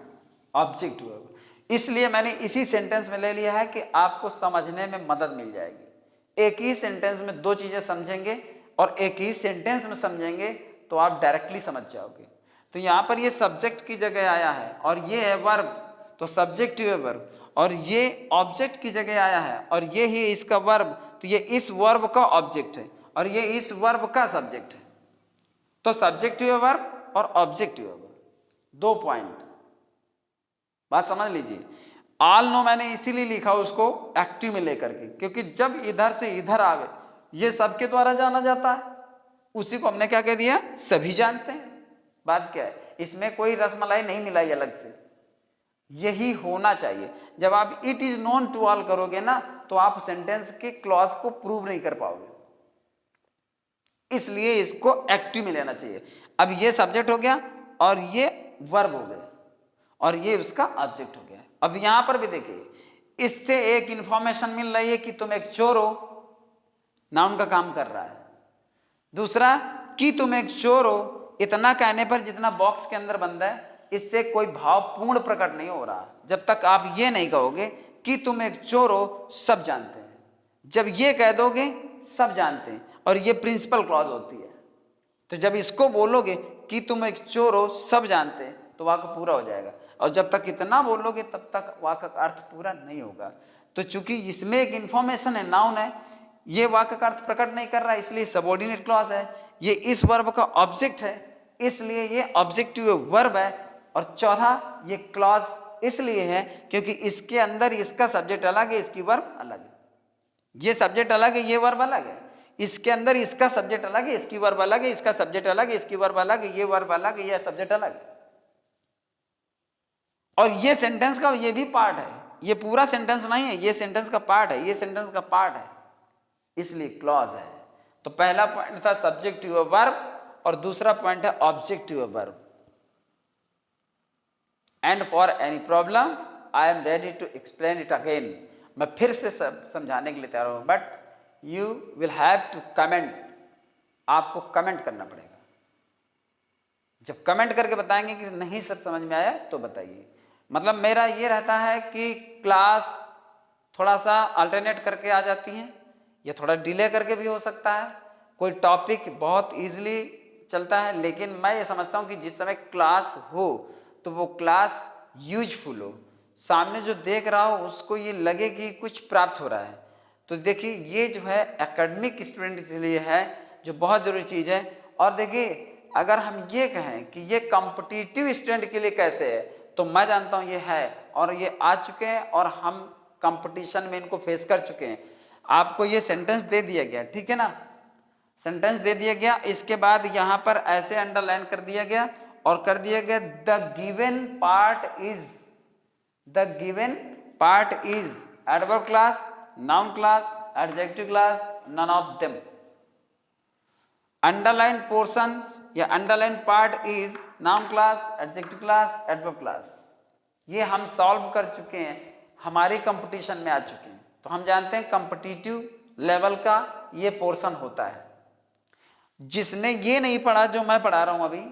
ऑब्जेक्ट टू ए वर्ब। इसलिए मैंने इसी सेंटेंस में ले लिया है कि आपको समझने में मदद मिल जाएगी। एक ही सेंटेंस में दो चीजें समझेंगे और एक ही सेंटेंस में समझेंगे तो आप डायरेक्टली समझ जाओगे। तो यहां पर ये सब्जेक्ट की जगह आया है और ये है वर्ब, तो सब्जेक्ट टू ए वर्ब, और ये ऑब्जेक्ट की जगह आया है और ये ही इसका वर्ब, तो ये इस वर्ब का ऑब्जेक्ट है और ये इस वर्ब का सब्जेक्ट है। तो सब्जेक्ट टू ए वर्ब और object to a verb, 2 point. बात समझ लीजिए। ऑल नो मैंने इसीलिए लिखा उसको एक्टिव में लेकर के, क्योंकि जब इधर से इधर आवे ये सबके द्वारा जाना जाता है, उसी को हमने क्या कह दिया? सभी जानते हैं। बात क्या है? इसमें कोई रसमलाई नहीं मिलाई अलग से, यही होना चाहिए। जब आप it is known to all करोगे ना तो आप सेंटेंस के क्लॉज को प्रूव नहीं कर पाओगे, इसलिए इसको एक्टिव में लेना चाहिए। अब ये सब्जेक्ट हो गया और ये वर्ब हो गया और ये उसका ऑब्जेक्ट हो गया। अब यहां पर भी देखिए, इससे एक इंफॉर्मेशन मिल रही है कि तुम एक चोर हो, नाउन का काम कर रहा है। दूसरा कि तुम एक चोर हो, इतना कहने पर जितना बॉक्स के अंदर बंद है, इससे कोई भाव पूर्ण प्रकट नहीं हो रहा जब तक आप ये नहीं कहोगे कि तुम एक चोर हो, सब जानते हैं। जब ये कह दोगे सब जानते हैं और ये प्रिंसिपल क्लॉज होती है। तो जब इसको बोलोगे कि तुम एक चोर हो, सब जानते हैं, तो वाक्य पूरा हो जाएगा। और जब तक इतना बोलोगे तब तक वाक्य का अर्थ पूरा नहीं होगा। तो चूंकि इसमें एक इंफॉर्मेशन है, नाउन है, ये वाक्य का अर्थ प्रकट नहीं कर रहा है, इसलिए सबऑर्डिनेट क्लॉज है। ये इस वर्ब का ऑब्जेक्ट है, इसलिए ये ऑब्जेक्ट टू ए वर्ब है। और चौथा, ये क्लॉज इसलिए है क्योंकि इसके अंदर इसका सब्जेक्ट अलग है, इसकी वर्ब अलग है। ये सब्जेक्ट अलग है, ये वर्ब अलग है। इसके अंदर इसका सब्जेक्ट अलग है, इसकी वर्ब अलग है, इसका सब्जेक्ट अलग है, इसकी वर्ब अलग है, ये वर्ब अलग है, ये सब्जेक्ट अलग है। और ये सेंटेंस का ये भी पार्ट है, ये पूरा सेंटेंस नहीं है, ये सेंटेंस का पार्ट है, ये सेंटेंस का पार्ट है, इसलिए क्लॉज है। तो पहला पॉइंट था सब्जेक्ट टू ए वर्ब और दूसरा पॉइंट है object to a verb. And for any problem I am ready to explain it again. मैं फिर से समझाने के लिए तैयार हूं, but you will have to comment. आपको कमेंट करना पड़ेगा। जब कमेंट करके बताएंगे कि नहीं सर समझ में आया तो बताइए। मतलब मेरा ये रहता है कि क्लास थोड़ा सा अल्टरनेट करके आ जाती है, या थोड़ा डिले करके भी हो सकता है। कोई टॉपिक बहुत इजीली चलता है, लेकिन मैं ये समझता हूँ कि जिस समय क्लास हो तो वो क्लास यूजफुल हो, सामने जो देख रहा हो उसको ये लगे कि कुछ प्राप्त हो रहा है। तो देखिए ये जो है एकेडमिक स्टूडेंट के लिए है, जो बहुत ज़रूरी चीज़ है। और देखिए अगर हम ये कहें कि ये कॉम्पिटिटिव स्टूडेंट के लिए कैसे है, तो मैं जानता हूँ ये है और ये आ चुके हैं और हम कंपटीशन में इनको फेस कर चुके हैं। आपको ये सेंटेंस दे दिया गया, ठीक है ना, सेंटेंस दे दिया गया, इसके बाद यहाँ पर ऐसे अंडरलाइन कर दिया गया और कर दिया गया the given part is the given part is adverb clause, noun class, adjective clause, none of them. Underline portions या underline part is noun class, adjective clause, adverb clause. ये हम सॉल्व कर चुके हैं, हमारी कंपटीशन में आ चुके हैं, तो हम जानते हैं कंपटीटिव लेवल का ये पोर्शन होता है। जिसने ये नहीं पढ़ा जो मैं पढ़ा रहा हूं अभी,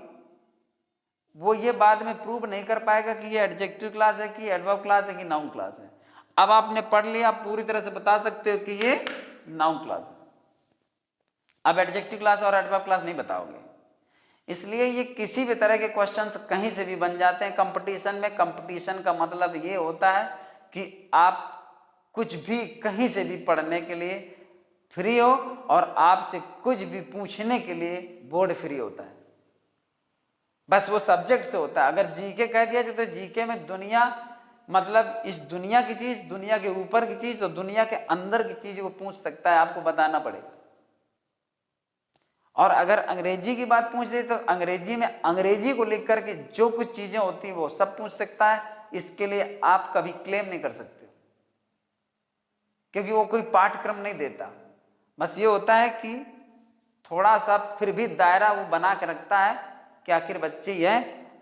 वो ये बाद में प्रूव नहीं कर पाएगा कि ये एडजेक्टिव क्लास है कि एडवर्ब क्लास है कि नाउन क्लास है। अब आपने पढ़ लिया, आप पूरी तरह से बता सकते हो कि ये नाउन क्लास है। अब एडजेक्टिव क्लास और एडवर्ब क्लास नहीं बताओगे। इसलिए ये किसी भी तरह के क्वेश्चंस कहीं से भी बन जाते हैं कंपटीशन में। कंपटीशन का मतलब ये होता है कि आप कुछ भी कहीं से भी पढ़ने के लिए फ्री हो और आपसे कुछ भी पूछने के लिए बोर्ड फ्री होता है। बस वो सब्जेक्ट से होता है। अगर जीके कह दिया जाए तो जीके में दुनिया, मतलब इस दुनिया की चीज, दुनिया के ऊपर की चीज और दुनिया के अंदर की चीज को पूछ सकता है, आपको बताना पड़ेगा। और अगर अंग्रेजी की बात पूछ रहे तो अंग्रेजी में अंग्रेजी को लिख करके जो कुछ चीजें होती है वो सब पूछ सकता है। इसके लिए आप कभी क्लेम नहीं कर सकते, क्योंकि वो कोई पाठ्यक्रम नहीं देता। बस ये होता है कि थोड़ा सा फिर भी दायरा वो बना के रखता है कि आखिर बच्चे ही है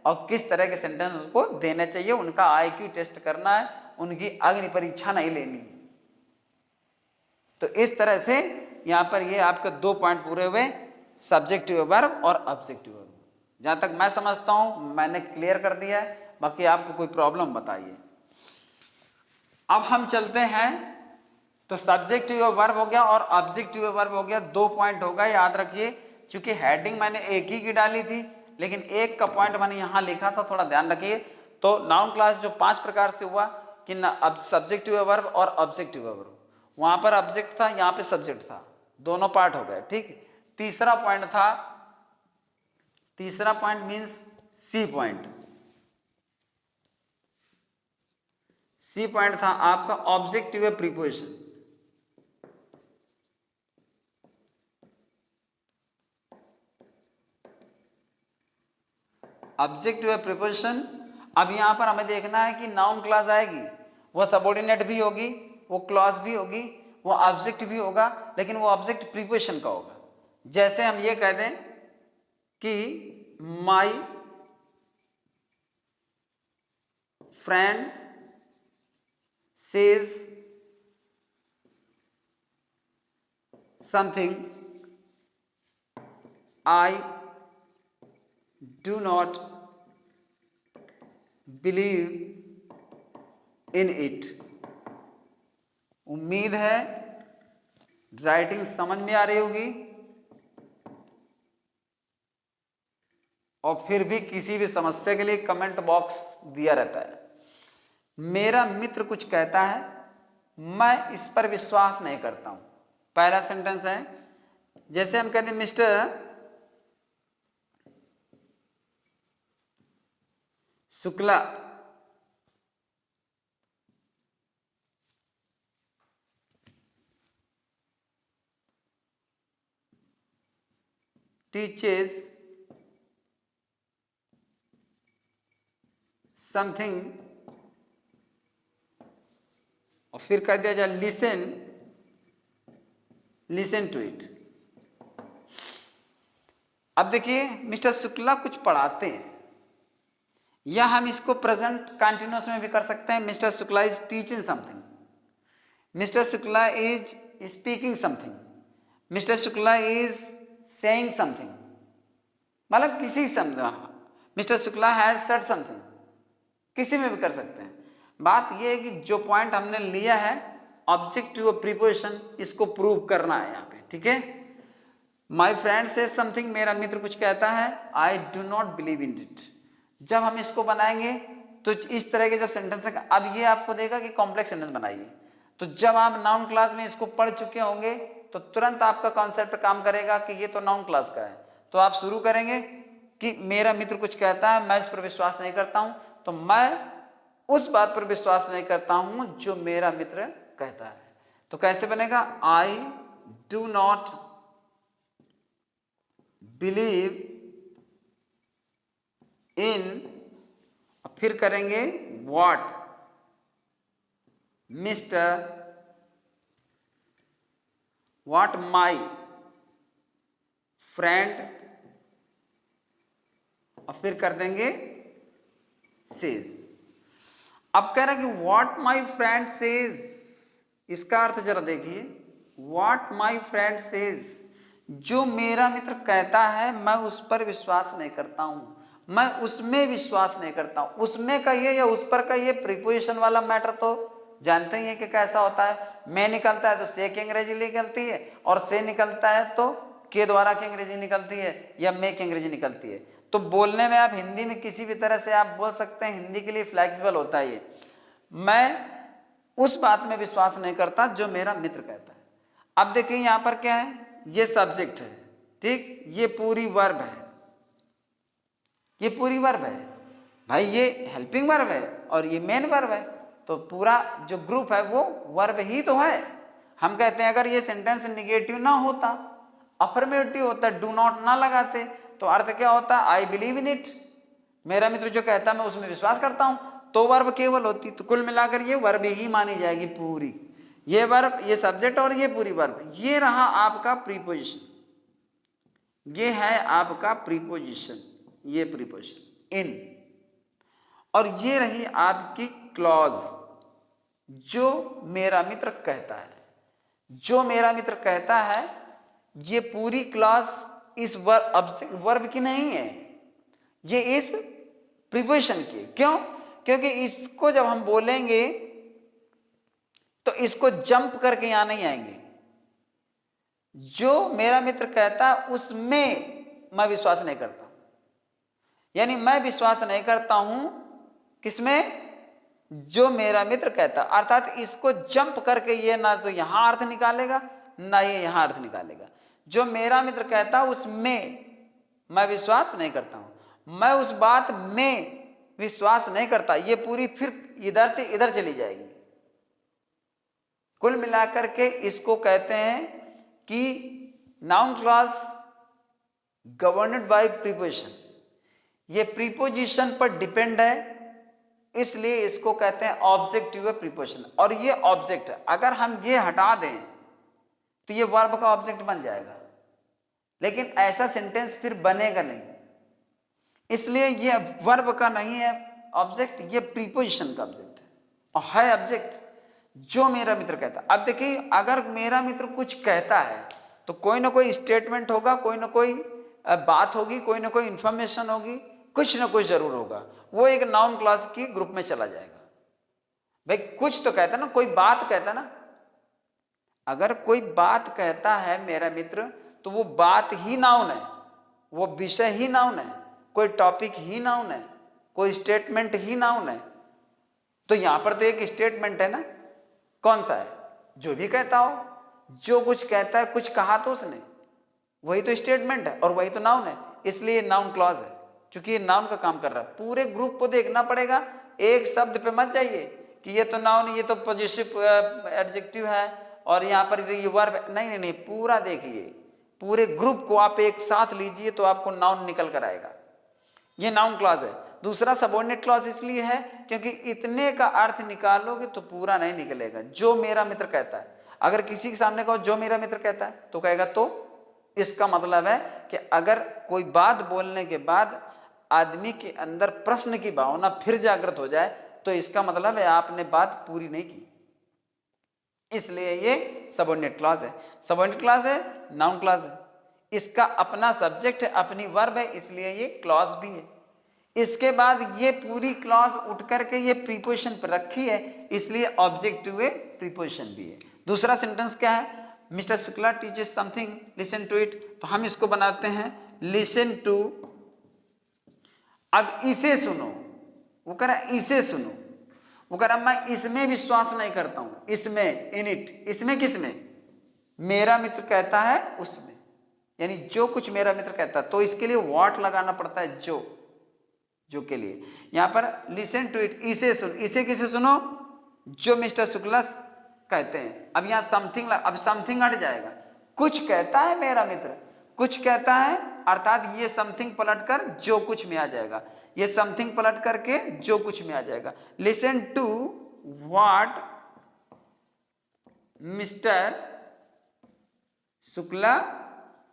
और किस तरह के सेंटेंस उसको देने चाहिए। उनका आईक्यू टेस्ट करना है, उनकी अग्नि परीक्षा नहीं लेनी। तो इस तरह से यहां पर ये आपके 2 पॉइंट पूरे हुए, सब्जेक्टिव वर्ब और ऑब्जेक्टिव वर्ब। जहां तक मैं समझता हूं मैंने क्लियर कर दिया है, बाकी आपको कोई प्रॉब्लम बताइए। अब हम चलते हैं, तो सब्जेक्टिव वर्ब हो गया और ऑब्जेक्टिव वर्ब हो गया, 2 पॉइंट होगा, याद रखिए। चूंकि हेडिंग मैंने एक ही की डाली थी, लेकिन एक का पॉइंट मैंने यहां लिखा था, थोड़ा ध्यान रखिए। तो नाउन क्लास जो 5 प्रकार से हुआ कि अब सब्जेक्टिव वर्ब और ऑब्जेक्टिव वर्ब, वहां पर ऑब्जेक्ट था, यहां पे सब्जेक्ट था, दोनों पार्ट हो गए। ठीक, तीसरा पॉइंट था, तीसरा पॉइंट मींस सी पॉइंट। सी पॉइंट था आपका ऑब्जेक्टिव प्रीपोजिशन। ऑब्जेक्टिव प्रीपोजिशन, अब यहां पर हमें देखना है कि नाउन क्लास आएगी, वो सबऑर्डिनेट भी होगी, वो क्लॉज भी होगी, वो ऑब्जेक्ट भी होगा, लेकिन वो ऑब्जेक्ट प्रीपोजिशन का होगा। जैसे हम ये कह दें कि my friend says something, I do not believe in it. उम्मीद है राइटिंग समझ में आ रही होगी। और फिर भी किसी भी समस्या के लिए कमेंट बॉक्स दिया रहता है। मेरा मित्र कुछ कहता है, मैं इस पर विश्वास नहीं करता हूं। पहला सेंटेंस है, जैसे हम कहते हैं मिस्टर शुक्ला teaches something, और फिर कह दिया जाए लिसन टू इट। अब देखिए, मिस्टर शुक्ला कुछ पढ़ाते हैं, या हम इसको प्रेजेंट कंटिन्यूअस में भी कर सकते हैं। Mister Shukla is teaching something, mister Shukla is speaking something, mister Shukla is saying something, मतलब किसी शब्द, mister Shukla has said something, किसी में भी कर सकते हैं। बात यह है कि जो पॉइंट हमने लिया है ऑब्जेक्टिव प्रीपोजिशन, इसको प्रूव करना है यहाँ पे। ठीक है, माई फ्रेंड सेज समथिंग, मेरा मित्र कुछ कहता है, I do not believe in it. जब हम इसको बनाएंगे तो इस तरह के जब सेंटेंस है, अब ये आपको देगा कि कॉम्प्लेक्स सेंटेंस बनाइए। तो जब आप नाउन क्लास में इसको पढ़ चुके होंगे तो तुरंत आपका कॉन्सेप्ट काम करेगा कि ये तो नाउन क्लास का है। तो आप शुरू करेंगे कि मेरा मित्र कुछ कहता है, मैं इस पर विश्वास नहीं करता हूं, तो मैं उस बात पर विश्वास नहीं करता हूं जो मेरा मित्र कहता है। तो कैसे बनेगा, I do not believe in, फिर करेंगे what, mister what my friend, और फिर कर देंगे सेज। अब कह रहा है कि व्हाट माई फ्रेंड सेज, इसका अर्थ जरा देखिए। व्हाट माई फ्रेंड सेज, जो मेरा मित्र कहता है मैं उस पर विश्वास नहीं करता हूं, मैं उसमें विश्वास नहीं करता हूं। उसमें कहिए या उस पर कहिए, प्रीपोजिशन वाला मैटर तो जानते ही है कि कैसा होता है। मैं निकलता है तो से की अंग्रेजी निकलती है, और से निकलता है तो के द्वारा की अंग्रेजी निकलती है, या मैं की अंग्रेजी निकलती है। तो बोलने में आप हिंदी में किसी भी तरह से आप बोल सकते हैं, हिंदी के लिए फ्लेक्सिबल होता है ये। मैं उस बात में विश्वास नहीं करता जो मेरा मित्र कहता है। अब देखिए यहां पर क्या है, ये सब्जेक्ट है, ठीक, ये पूरी वर्ब है, ये पूरी वर्ब है भाई, ये हेल्पिंग वर्ब है और ये मेन वर्ब है, तो पूरा जो ग्रुप है वो वर्ब ही तो है। हम कहते हैं अगर ये सेंटेंस निगेटिव ना होता, अफर्मेटिव होता, डू नॉट ना लगाते, तो अर्थ क्या होता, आई बिलीव इन इट, मेरा मित्र जो कहता मैं उसमें विश्वास करता हूं, तो वर्ब केवल होती। तो कुल मिलाकर ये वर्ब ही मानी जाएगी पूरी, ये वर्ब, ये सब्जेक्ट और ये पूरी वर्ब। ये रहा आपका प्रीपोजिशन, ये है आपका प्रीपोजिशन, ये प्रीपोजिशन इन, और ये रही आपकी क्लॉज, जो मेरा मित्र कहता है। जो मेरा मित्र कहता है, ये पूरी क्लॉज इस वर्ब की नहीं है, ये इस प्रीपोजिशन की। क्यों? क्योंकि इसको जब हम बोलेंगे तो इसको जंप करके यहां नहीं आएंगे। जो मेरा मित्र कहता है उसमें मैं विश्वास नहीं करता, यानी मैं विश्वास नहीं करता हूं किसमें, जो मेरा मित्र कहता, अर्थात इसको जंप करके ये ना तो यहां अर्थ निकालेगा ना ये यहां अर्थ निकालेगा। जो मेरा मित्र कहता उसमें मैं विश्वास नहीं करता हूं, मैं उस बात में विश्वास नहीं करता, ये पूरी फिर इधर से इधर चली जाएगी। कुल मिलाकर के इसको कहते हैं कि noun clause governed bye preposition, ये प्रीपोजिशन पर डिपेंड है, इसलिए इसको कहते हैं ऑब्जेक्टिव प्रीपोजिशन। और ये ऑब्जेक्ट, अगर हम ये हटा दें तो ये वर्ब का ऑब्जेक्ट बन जाएगा, लेकिन ऐसा सेंटेंस फिर बनेगा नहीं, इसलिए ये वर्ब का नहीं है ऑब्जेक्ट, ये प्रीपोजिशन का ऑब्जेक्ट है, और है ऑब्जेक्ट जो मेरा मित्र कहता। अब देखिए अगर मेरा मित्र कुछ कहता है तो कोई ना कोई स्टेटमेंट होगा, कोई ना कोई बात होगी, कोई ना कोई इंफॉर्मेशन होगी, कुछ ना कुछ जरूर होगा, वो एक नाउन क्लॉज की ग्रुप में चला जाएगा। भाई कुछ तो कहता ना, कोई बात कहता ना, अगर कोई बात कहता है मेरा मित्र तो वो बात ही नाउन है, वो विषय ही नाउन है, कोई टॉपिक ही नाउन है, कोई स्टेटमेंट ही नाउन है। तो यहां पर तो एक स्टेटमेंट है ना, कौन सा है, जो भी कहता हो, जो कुछ कहता है, कुछ कहा तो उसने, वही तो स्टेटमेंट है और वही तो नाउन है, इसलिए नाउन क्लॉज है, क्योंकि ये नाउन का काम कर रहा है। पूरे ग्रुप को देखना पड़ेगा, एक शब्द पे मत जाइए कि ये तो नाउन, ये तो पॉजिटिव एडजेक्टिव है और यहाँ पर ये वर्ब, नहीं नहीं, पूरा देखिए, पूरे ग्रुप को आप एक साथ लीजिए तो आपको नाउन निकल कर आएगा। ये नाउन क्लॉज है। दूसरा सबऑर्डिनेट क्लॉज इसलिए है क्योंकि इतने का अर्थ निकालोगे तो पूरा नहीं निकलेगा। जो मेरा मित्र कहता है, अगर किसी के सामने कहो जो मेरा मित्र कहता है तो कहेगा, तो इसका मतलब है कि अगर कोई बात बोलने के बाद आदमी के अंदर प्रश्न की भावना फिर जागृत हो जाए तो इसका मतलब है आपने बात पूरी नहीं की, इसलिए ये सबऑर्डिनेट क्लॉज है। सबऑर्डिनेट क्लॉज है, नाउन क्लॉज है, इसका अपना सब्जेक्ट है, अपनी वर्ब है, इसलिए ये क्लॉज भी है। इसके बाद ये पूरी क्लॉज उठ करके ये प्रीपोजिशन पर रखी है, इसलिए ऑब्जेक्टिव प्रीपोजिशन भी है। दूसरा सेंटेंस क्या है, mister Shukla teaches something, listen to it, तो हम इसको बनाते हैं लिसन टू। अब इसे सुनो, वो कह रहा इसे सुनो, वो कह रहा मैं इसमें विश्वास नहीं करता हूं, इसमें, इन इट, इसमें किसमें, मेरा मित्र कहता है उसमें, यानी जो कुछ मेरा मित्र कहता है, तो इसके लिए व्हाट लगाना पड़ता है, जो के लिए। यहां पर लिसन टू इट, इसे सुन, इसे किसे सुनो, जो मिस्टर शुक्ला कहते हैं। अब यहां समथिंग, अब समथिंग हट जाएगा, कुछ कहता है मेरा मित्र, कुछ कहता है, अर्थात ये समथिंग पलटकर जो कुछ में आ जाएगा, ये समथिंग पलट करके जो कुछ में आ जाएगा। Listen to what mister Shukla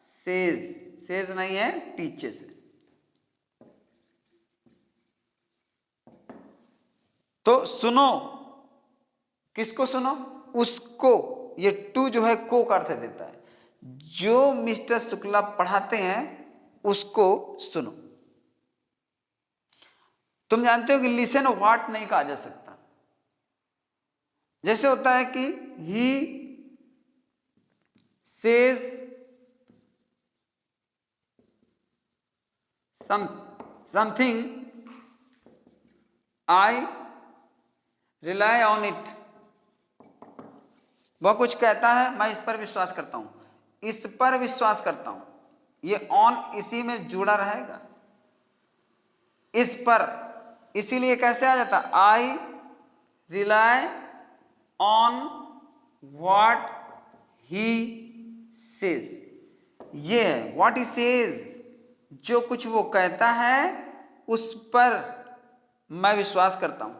says नहीं है, टीचर्स। तो सुनो, किसको सुनो? उसको। ये टू जो है को का अर्थ देता है, जो मिस्टर शुक्ला पढ़ाते हैं उसको सुनो। तुम जानते हो कि लिसन व्हाट नहीं कहा जा सकता। जैसे होता है कि he says something, I rely on it. वह कुछ कहता है, मैं इस पर विश्वास करता हूं, इस पर विश्वास करता हूं। ये ऑन इसी में जुड़ा रहेगा, इस पर। इसीलिए कैसे आ जाता? I rely on what he says. ये है व्हाट ही सेज, जो कुछ वो कहता है उस पर मैं विश्वास करता हूं,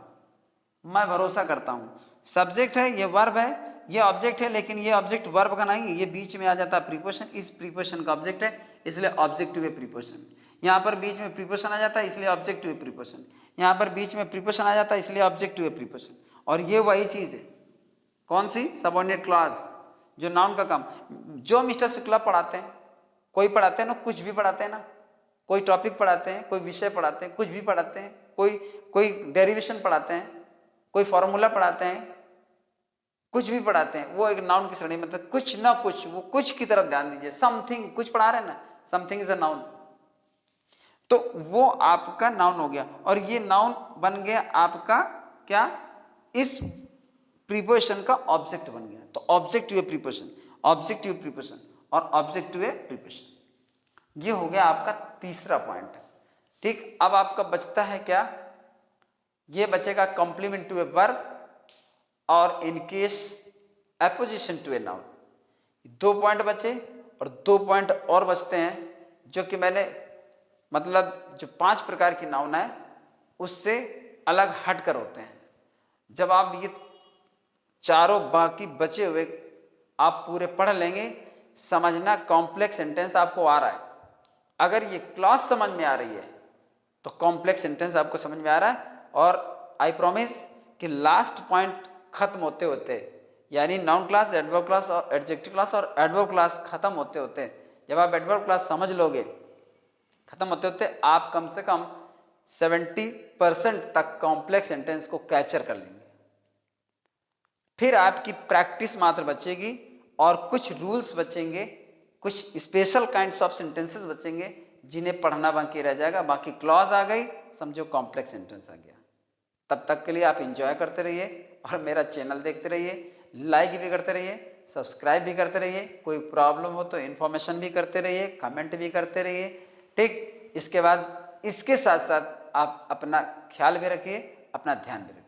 मैं भरोसा करता हूं। सब्जेक्ट है, ये वर्ब है, ये ऑब्जेक्ट है, लेकिन ये ऑब्जेक्ट वर्ब का नहीं, ये बीच में आ जाता है प्रीपोजिशन। इस प्रीपोजिशन का ऑब्जेक्ट है, इसलिए ऑब्जेक्टिव है प्रीपोजिशन। यहाँ पर बीच में प्रीपोजिशन आ जाता है, इसलिए ऑब्जेक्टिव है प्रीपोजिशन। यहाँ पर बीच में प्रीपोजिशन आ जाता है, इसलिए ऑब्जेक्टिव है प्रीपोजिशन। और ये वही चीज़ है, कौन सी? सबऑर्डिनेट क्लॉज, जो नाउन का काम। जो मिस्टर शुक्ला पढ़ाते हैं, कोई पढ़ाते हैं ना, कुछ भी पढ़ाते हैं ना, कोई टॉपिक पढ़ाते हैं, कोई विषय पढ़ाते हैं, कुछ भी पढ़ाते हैं, कोई डेरिवेशन पढ़ाते हैं, कोई फॉर्मूला पढ़ाते हैं, कुछ भी पढ़ाते हैं, वो एक नाउन की श्रेणी में। मतलब कुछ ना कुछ, वो कुछ की तरफ ध्यान दीजिए। समथिंग, कुछ पढ़ा रहे हैं ना, समथिंग इज अ नाउन, तो वो आपका नाउन हो गया। और ये नाउन बन गया आपका क्या? इस प्रीपोजिशन का ऑब्जेक्ट बन गया। तो ऑब्जेक्टिव प्रीपोजिशन, ऑब्जेक्टिव प्रीपोजिशन और ऑब्जेक्टिव प्रीपोजिशन, ये हो गया आपका तीसरा पॉइंट। ठीक, अब आपका बचता है क्या? ये बचेगा कॉम्प्लीमेंट टू ए वर्ब और in case apposition to a noun. 2 point बचे, और 2 पॉइंट और बचते हैं, जो कि मैंने मतलब जो 5 प्रकार की नाउन है उससे अलग हटकर होते हैं। जब आप ये चारों बाकी बचे हुए आप पूरे पढ़ लेंगे, समझना कॉम्प्लेक्स सेंटेंस आपको आ रहा है। अगर ये क्लॉज समझ में आ रही है तो कॉम्प्लेक्स सेंटेंस आपको समझ में आ रहा है। और आई प्रॉमिस कि लास्ट पॉइंट खत्म होते होते, यानी नाउन क्लास, एडवर्ब क्लास और एडजेक्टिव क्लास और एडवर्ब क्लास खत्म होते होते, जब आप एडवर्ब क्लास समझ लोगे, खत्म होते होते आप कम से कम 70% तक कॉम्प्लेक्स सेंटेंस को कैप्चर कर लेंगे। फिर आपकी प्रैक्टिस मात्र बचेगी और कुछ रूल्स बचेंगे, कुछ स्पेशल काइंड्स ऑफ सेंटेंसेस बचेंगे जिन्हें पढ़ना बाकी रह जाएगा। बाकी क्लॉज आ गई, समझो कॉम्प्लेक्स सेंटेंस आ गया। तब तक के लिए आप एंजॉय करते रहिए और मेरा चैनल देखते रहिए, लाइक भी करते रहिए, सब्सक्राइब भी करते रहिए। कोई प्रॉब्लम हो तो इन्फॉर्मेशन भी करते रहिए, कमेंट भी करते रहिए। ठीक, इसके बाद इसके साथ साथ आप अपना ख्याल भी रखिए, अपना ध्यान भी रखिए।